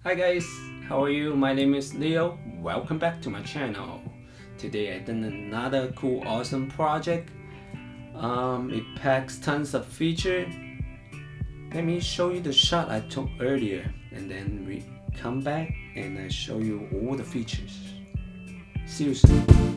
Hi guys, how are you? My name is Leo. Welcome back to my channel. Today I done another cool awesome project. It packs tons of feature. Let me show you the shot I took earlier and then we come back and I show you all the features. See you soon.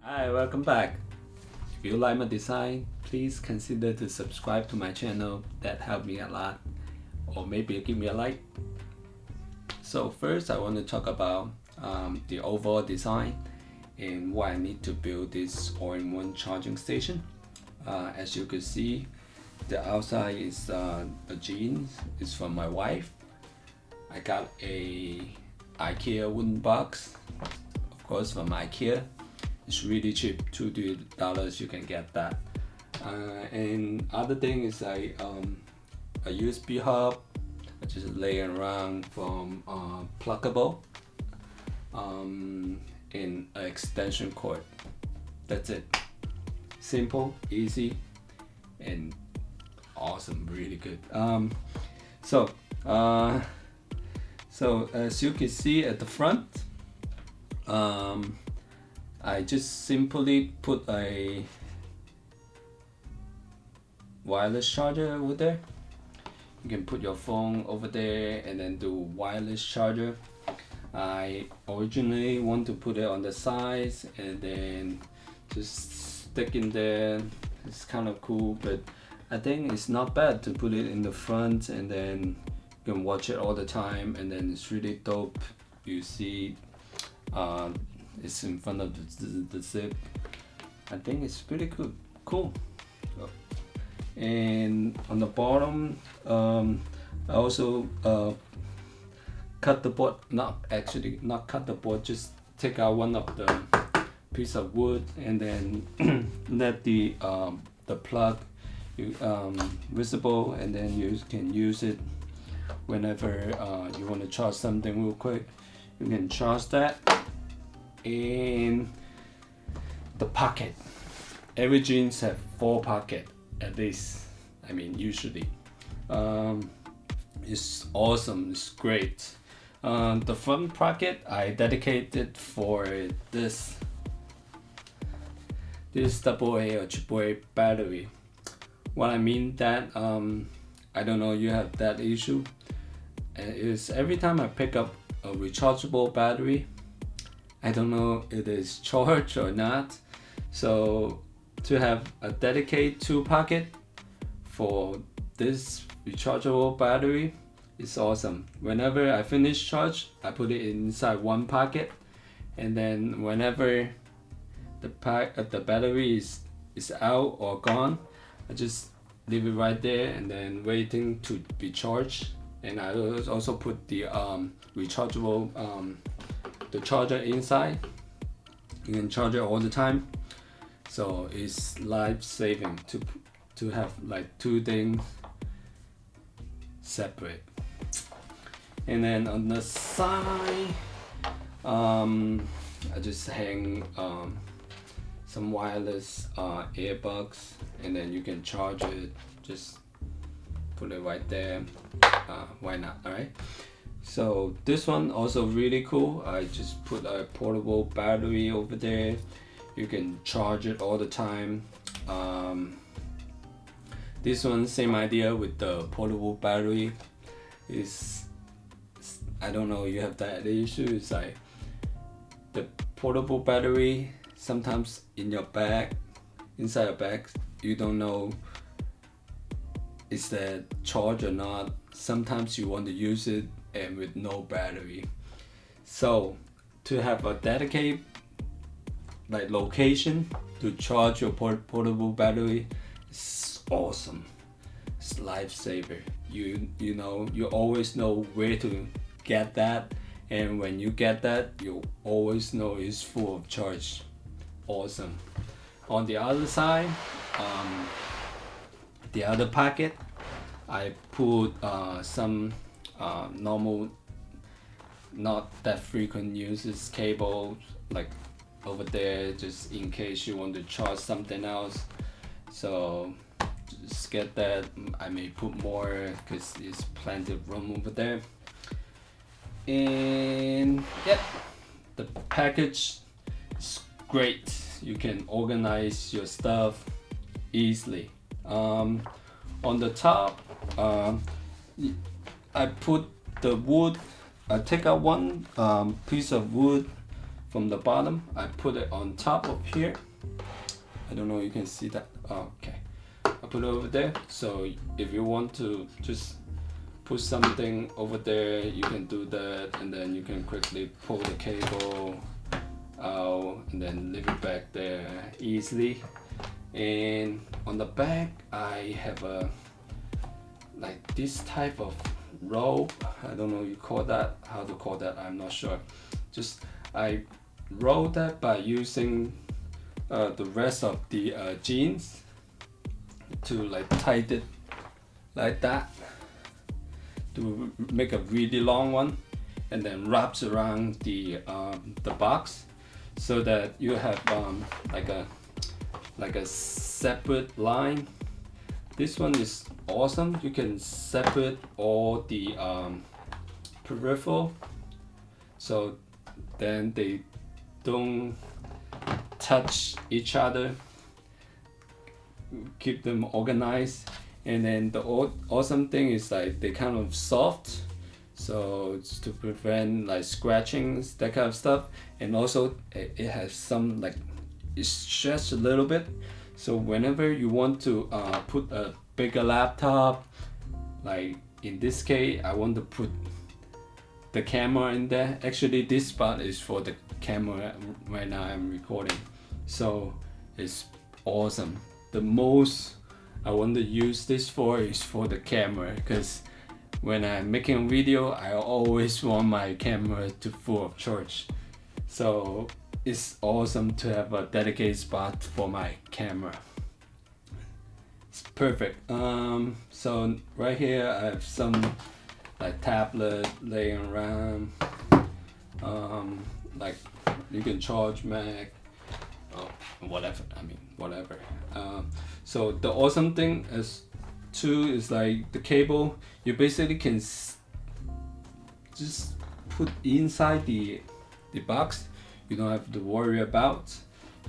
Hi, welcome back. If you like my design, please consider to subscribe to my channel. That helped me a lot. Or maybe give me a like. So first I want to talk about the overall design and why I need to build this all-in-one charging station. As you can see, the outside is a jeans. It's from my wife. I got a IKEA wooden box, of course from IKEA. It's really cheap, $2 you can get that. And other thing is a USB hub. I just lay around from pluggable and an extension cord. That's it. Simple, easy, and awesome. Really good. So as you can see at the front, I just simply put a wireless charger over there. You can put your phone over there and then do wireless charger. I originally want to put it on the sides and then just stick in there. It's kind of cool, but I think it's not bad to put it in the front and then you can watch it all the time, and then it's really dope. You see it's in front of the zip. I think it's pretty good, cool. And on the bottom, I also cut the board. Not cut the board. Just take out one of the piece of wood and then let the plug visible, and then you can use it whenever you want to charge something real quick. You can charge that. In the pocket, every jeans have 4 pockets at least. I mean, usually. It's awesome. It's great. The front pocket I dedicated for this AA or AAA battery. What I mean that I don't know you have that issue. Is every time I pick up a rechargeable battery, I don't know if it is charged or not. So to have a dedicated 2 pocket for this rechargeable battery is awesome. Whenever I finish charge, I put it inside 1 pocket, and then whenever the battery is out or gone, I just leave it right there and then waiting to be charged. And I also put the rechargeable the charger inside. You can charge it all the time, so it's life-saving to have like 2 things separate. And then on the side, I just hang some wireless earbuds, and then you can charge it. Just put it right there. Why not? All right. So this one also really cool. I just put a portable battery over there. You can charge it all the time. This one, same idea with the portable battery. Is, I don't know, you have that issue. It's like the portable battery sometimes in your bag, inside your bag, you don't know is that charged or not. Sometimes you want to use it and with no battery. So to have a dedicated like location to charge your portable battery is awesome. It's lifesaver. You know, you always know where to get that, and when you get that, you always know it's full of charge. Awesome. On the other side, the other pocket, I put some normal, not that frequent uses cable like over there, just in case you want to charge something else. So just get that. I may put more because there's plenty of room over there. And yep, the package is great. You can organize your stuff easily. On the top, I put the wood. I take out one piece of wood from the bottom. I put it on top of here. I don't know if you can see that. Oh, okay. I put it over there. So if you want to just put something over there, you can do that, and then you can quickly pull the cable out and then leave it back there easily. And on the back, I have a like this type of rope. I don't know you call that, how to call that, I'm not sure. Just I roll that by using the rest of the jeans to like tighten it like that to make a really long one, and then wraps around the box so that you have like a separate line. This one is awesome. You can separate all the peripheral, so then they don't touch each other. Keep them organized. And then the awesome thing is like they kind of soft, so it's to prevent like scratchings, that kind of stuff. And also it has some like, it's stretched a little bit, so whenever you want to put a bigger laptop, like in this case I want to put the camera in there. Actually this spot is for the camera right now I'm recording, so it's awesome. The most I want to use this for is for the camera, because when I'm making a video I always want my camera to full of charge. So it's awesome to have a dedicated spot for my camera. It's perfect. So right here I have some like tablet laying around. Like you can charge Mac, whatever. I mean whatever. So the awesome thing is too is like the cable. You basically can just put inside the box. You don't have to worry about,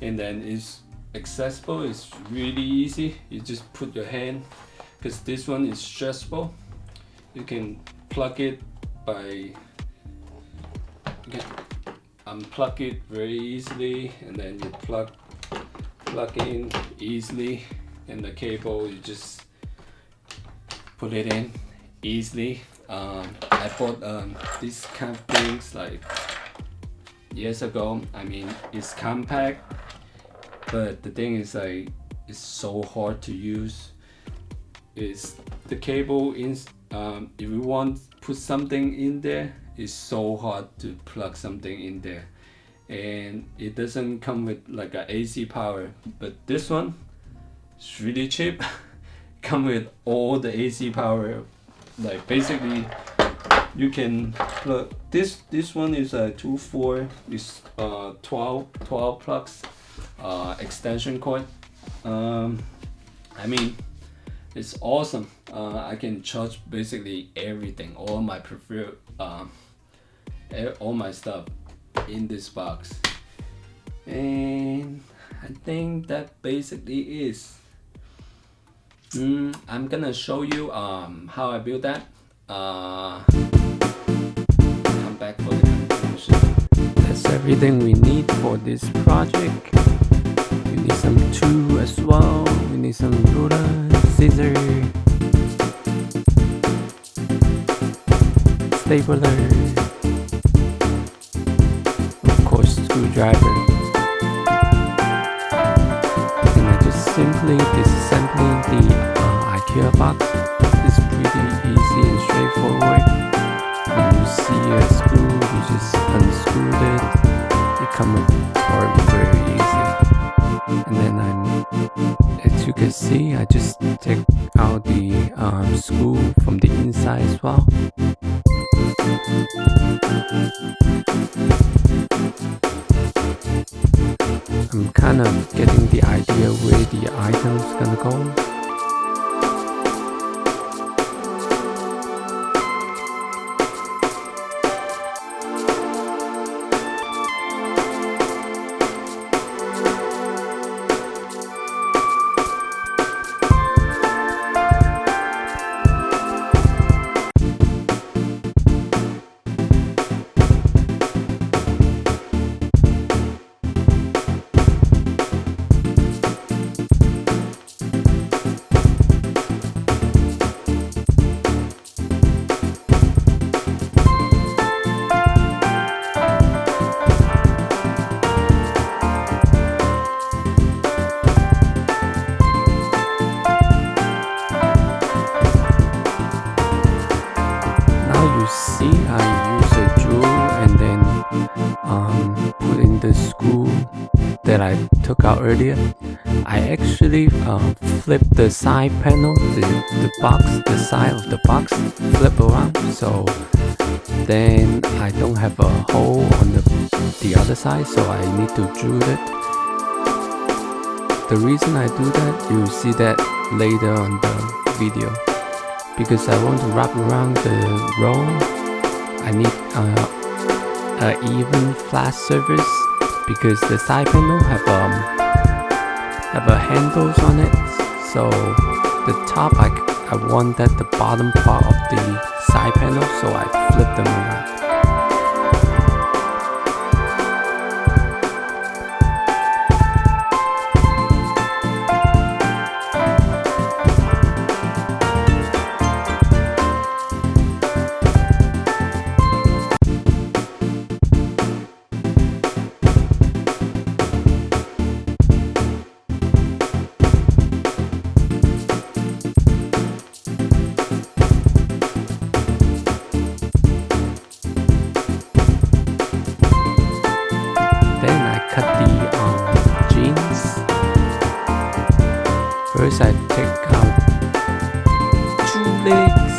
and then it's accessible. It's really easy. You just put your hand, because this one is stretchable. You can plug it by, you can unplug it very easily, and then you plug in easily, and the cable you just put it in easily. I bought these kind of things like years ago. I mean, it's compact, but the thing is like it's so hard to use. Is the cable in if you want to put something in there, it's so hard to plug something in there, and it doesn't come with like a AC power. But this one is really cheap. Come with all the AC power. Like basically you can plug this. This one is a 2.4. It's 12 plugs extension cord. I mean, it's awesome. I can charge basically everything, all my preferred, all my stuff in this box. And I think that basically is. I'm gonna show you how I built that. Come back for the conclusion. That's everything we need for this project. We need some tool as well. We need some ruler, scissor, stapler, of course screwdriver. And I just simply disassembling the IKEA box. It's pretty easy and straightforward. When you see a screw, you just unscrew it. It comes apart very easy. And then as you can see, I just take out the screw from the inside as well. I'm kind of getting the idea where the item's gonna go. See, I use a drill and then put in the screw that I took out earlier. I actually flip the side panel, the box, the side of the box, flip around, so then I don't have a hole on the other side, so I need to drill it. The reason I do that, you'll see that later on the video. Because I want to wrap around the roll, I need an even flat surface, because the side panel have a handles on it. So the top, I want that the bottom part of the side panel, so I flip them around. Cut the jeans. First I take out 2 legs.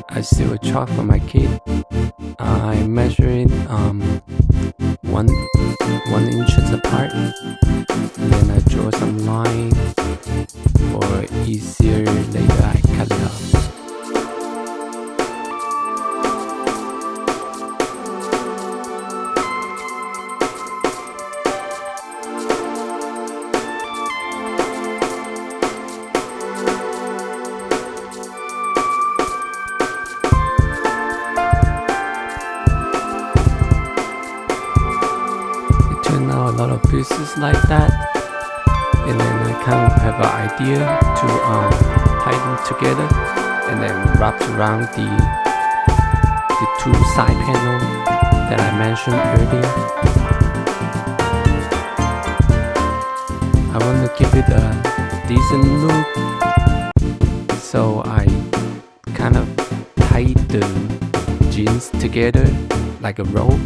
I steal a chalk from my kit. I measure it 1 inches apart, and then I draw some line. For easier later, I cut it off. It turned out a lot of pieces like that. And then I kind of have an idea to tie them together, and then wrap around the 2 side panels that I mentioned earlier. I want to give it a decent look, so I kind of tied the jeans together like a rope,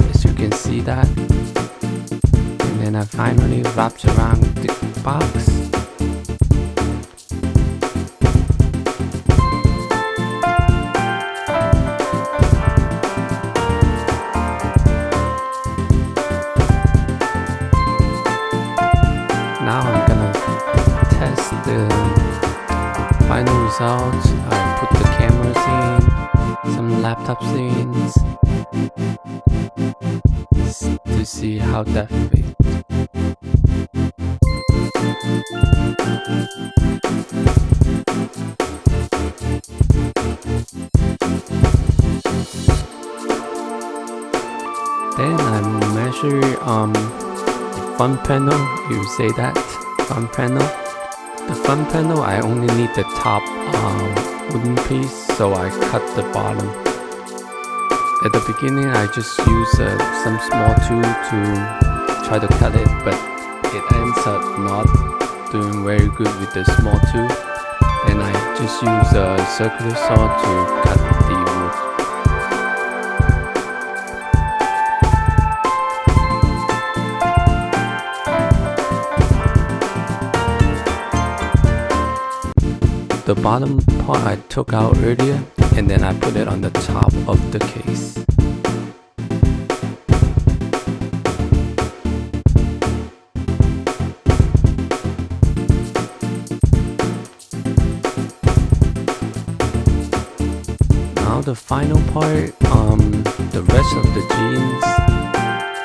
as you can see that. And then I finally wrapped around the box. Now I'm gonna test the final results. I put the cameras in, some laptop scenes to see how that fits. Then I measure the front panel. You say that front panel. The front panel, I only need the top wooden piece, so I cut the bottom. At the beginning, I just use some small tool to try to cut it, but it ends up not doing very good with the small tool. Then I just use a circular saw to cut the wood. The bottom part I took out earlier, and then I put it on the top of the case. Now the final part, the rest of the jeans,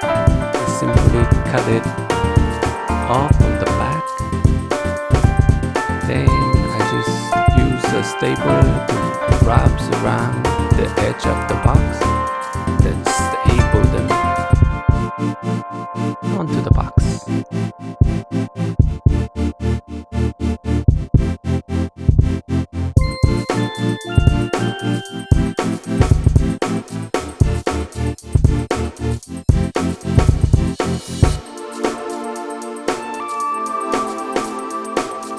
I simply cut it off from the back. Then I just use a stapler to wrap around the edge of the box, then staple them onto the box.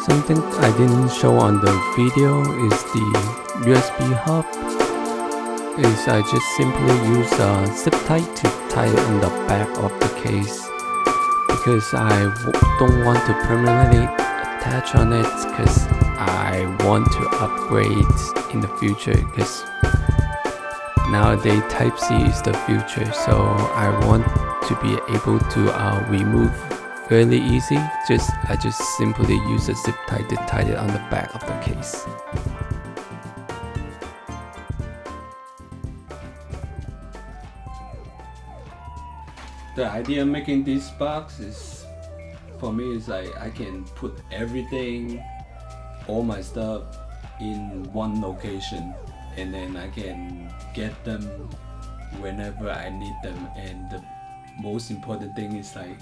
Something I didn't show on the video is the USB hub. I just simply use zip tie to tie it on the back of the case, because I don't want to permanently attach on it, because I want to upgrade in the future, because nowadays Type-C is the future, so I want to be able to remove fairly easy. I just simply use a zip tie to tie it on the back of the case. The idea of making this box is, for me, is like I can put everything, all my stuff in one location, and then I can get them whenever I need them. And the most important thing is like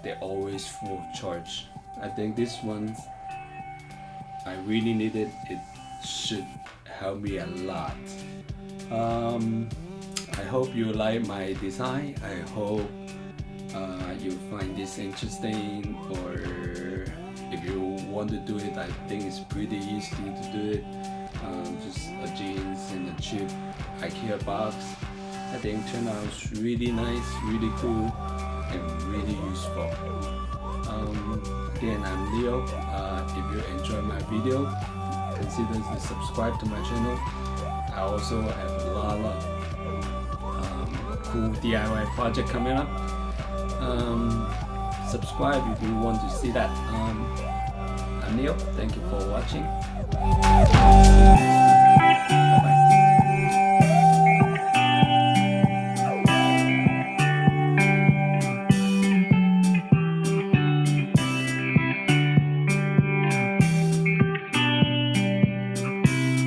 they're always full charge. I think this one I really need it. It should help me a lot. I hope you like my design. I hope you find this interesting, or if you want to do it, I think it's pretty easy to do it. Just a jeans and a cheap IKEA box. I think turned out really nice, really cool, and really useful. Again, I'm Leo. If you enjoy my video, consider to subscribe to my channel. I also have a lot of cool DIY project coming up. Subscribe if you want to see that. I'm Leo. Thank you for watching.